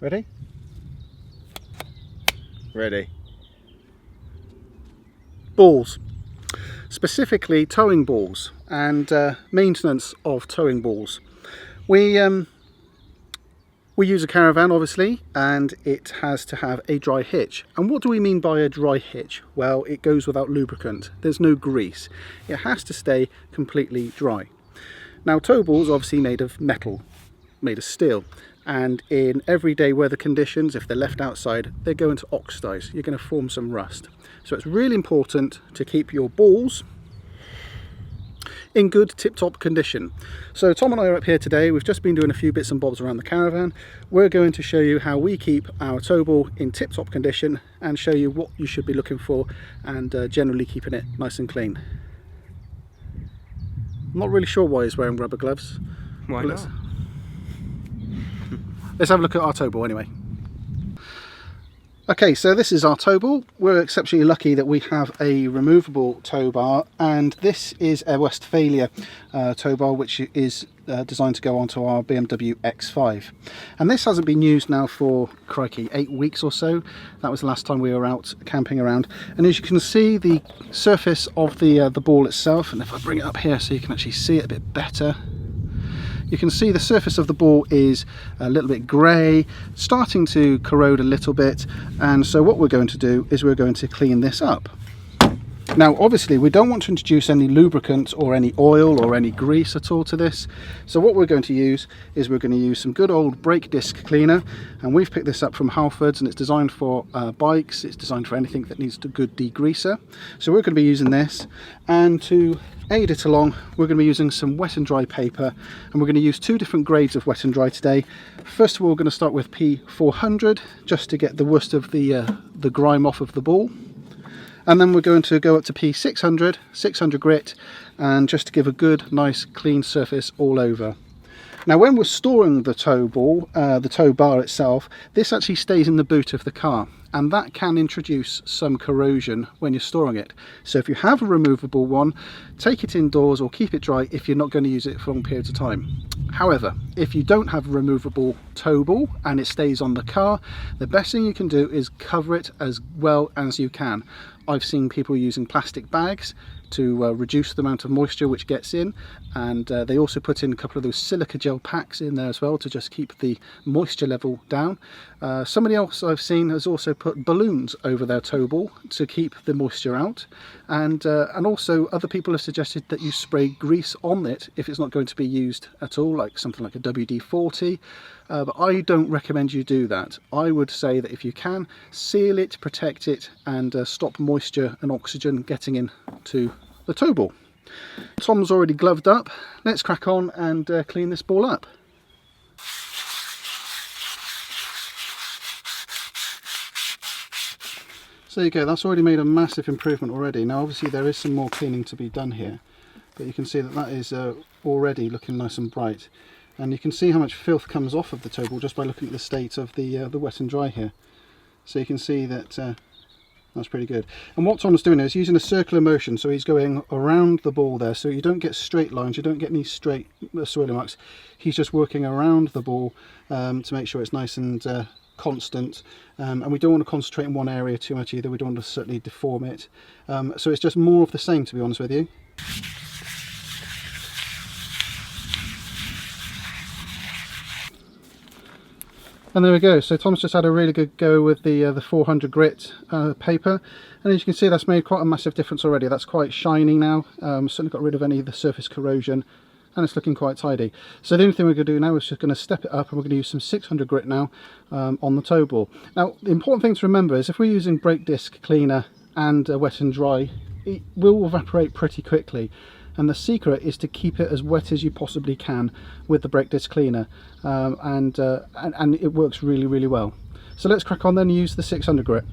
Ready? Ready. Balls. Specifically towing balls and maintenance of towing balls. We use a Caravan obviously, and it has to have a dry hitch. And what do we mean by a dry hitch? Well, it goes without lubricant. There's no grease. It has to stay completely dry. Now tow balls are obviously made of metal, made of steel, and in everyday weather conditions, if they're left outside, they're going to oxidize. You're going to form some rust. So it's really important to keep your balls in good tip-top condition. So Tom and I are up here today. We've just been doing a few bits and bobs around the Caravan. We're going to show you how we keep our tow ball in tip-top condition and show you what you should be looking for, and generally keeping it nice and clean. I'm not really sure why he's wearing rubber gloves. Why not? Let's have a look at our tow ball anyway. Okay, so this is our tow ball. We're exceptionally lucky that we have a removable tow bar, and this is a Westfalia tow bar, which is designed to go onto our BMW X5. And this hasn't been used now for, crikey, 8 weeks or so. That was the last time we were out camping around. And as you can see, the surface of the ball itself, and if I bring it up here so you can actually see it a bit better, you can see the surface of the ball is a little bit grey, starting to corrode a little bit, and so what we're going to do is we're going to clean this up. Now obviously we don't want to introduce any lubricant or any oil or any grease at all to this, so what we're going to use is we're going to use some good old brake disc cleaner, and we've picked this up from Halfords, and it's designed for bikes. It's designed for anything that needs a good degreaser. So we're going to be using this, and to aid it along we're going to be using some wet and dry paper, and we're going to use 2 different grades of wet and dry today. First of all, we're going to start with P400 just to get the worst of the grime off of the ball, and then we're going to go up to P600, 600 grit, and just to give a good nice clean surface all over. Now when we're storing the tow ball, the tow bar itself, this actually stays in the boot of the car, and that can introduce some corrosion when you're storing it. So if you have a removable one, take it indoors or keep it dry if you're not going to use it for long periods of time. However, if you don't have a removable tow ball and it stays on the car, the best thing you can do is cover it as well as you can. I've seen people using plastic bags to reduce the amount of moisture which gets in, and they also put in a couple of those silica gel packs in there as well to just keep the moisture level down. Somebody else I've seen has also put balloons over their tow ball to keep the moisture out, and also other people have suggested that you spray grease on it if it's not going to be used at all, like something like a WD-40, but I don't recommend you do that. I would say that if you can, seal it, protect it, and stop moisture and oxygen getting into the tow ball. Tom's already gloved up. Let's crack on and clean this ball up. So there you go, that's already made a massive improvement already. Now obviously there is some more cleaning to be done here, but you can see that that is already looking nice and bright, and you can see how much filth comes off of the tow ball just by looking at the state of the wet and dry here. So you can see that that's pretty good. And what Tom's doing is using a circular motion, so he's going around the ball there, so you don't get straight lines, you don't get any straight swirly marks. He's just working around the ball to make sure it's nice and constant, and we don't want to concentrate in one area too much either. We don't want to certainly deform it, so it's just more of the same, to be honest with you. And there we go. So Tom's just had a really good go with the 400 grit paper, and as you can see, that's made quite a massive difference already. That's quite shiny now. Certainly got rid of any of the surface corrosion, and it's looking quite tidy. So the only thing we're going to do now is just going to step it up, and we're going to use some 600 grit now on the tow ball. Now the important thing to remember is if we're using brake disc cleaner and wet and dry, it will evaporate pretty quickly. And the secret is to keep it as wet as you possibly can with the brake disc cleaner, and it works really, really well. So let's crack on then and use the 600 grit.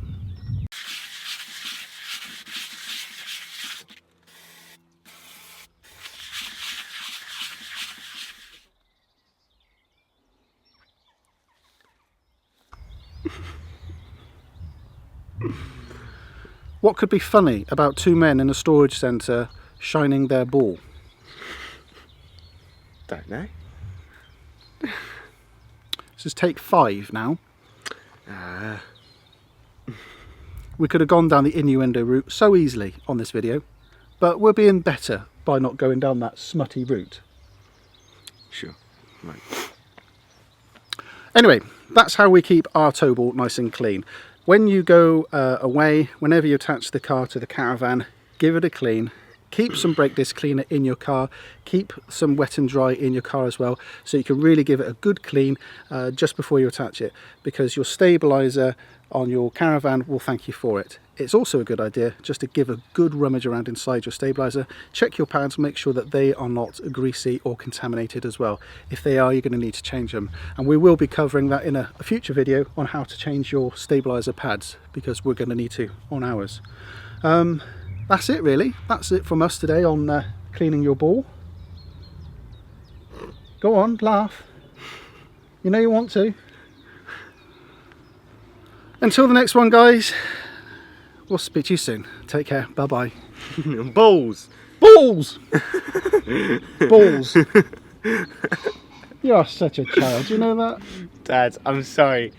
What could be funny about 2 men in a storage centre shining their ball? Don't know. This is take 5 now. We could have gone down the innuendo route so easily on this video, but we're being better by not going down that smutty route. Sure. Right. Anyway, that's how we keep our tow ball nice and clean. When you go away, whenever you attach the car to the Caravan, give it a clean. Keep some brake disc cleaner in your car. Keep some wet and dry in your car as well, so you can really give it a good clean just before you attach it, because your stabiliser on your Caravan will thank you for it. It's also a good idea just to give a good rummage around inside your stabiliser. Check your pads, make sure that they are not greasy or contaminated as well. If they are, you're going to need to change them. And we will be covering that in a future video on how to change your stabiliser pads, because we're going to need to on ours. That's it really. That's it from us today on cleaning your ball. Go on, laugh. You know you want to. Until the next one, guys, we'll speak to you soon. Take care. Bye-bye. Balls! Balls! Balls. You are such a child. Do you know that? Dad, I'm sorry.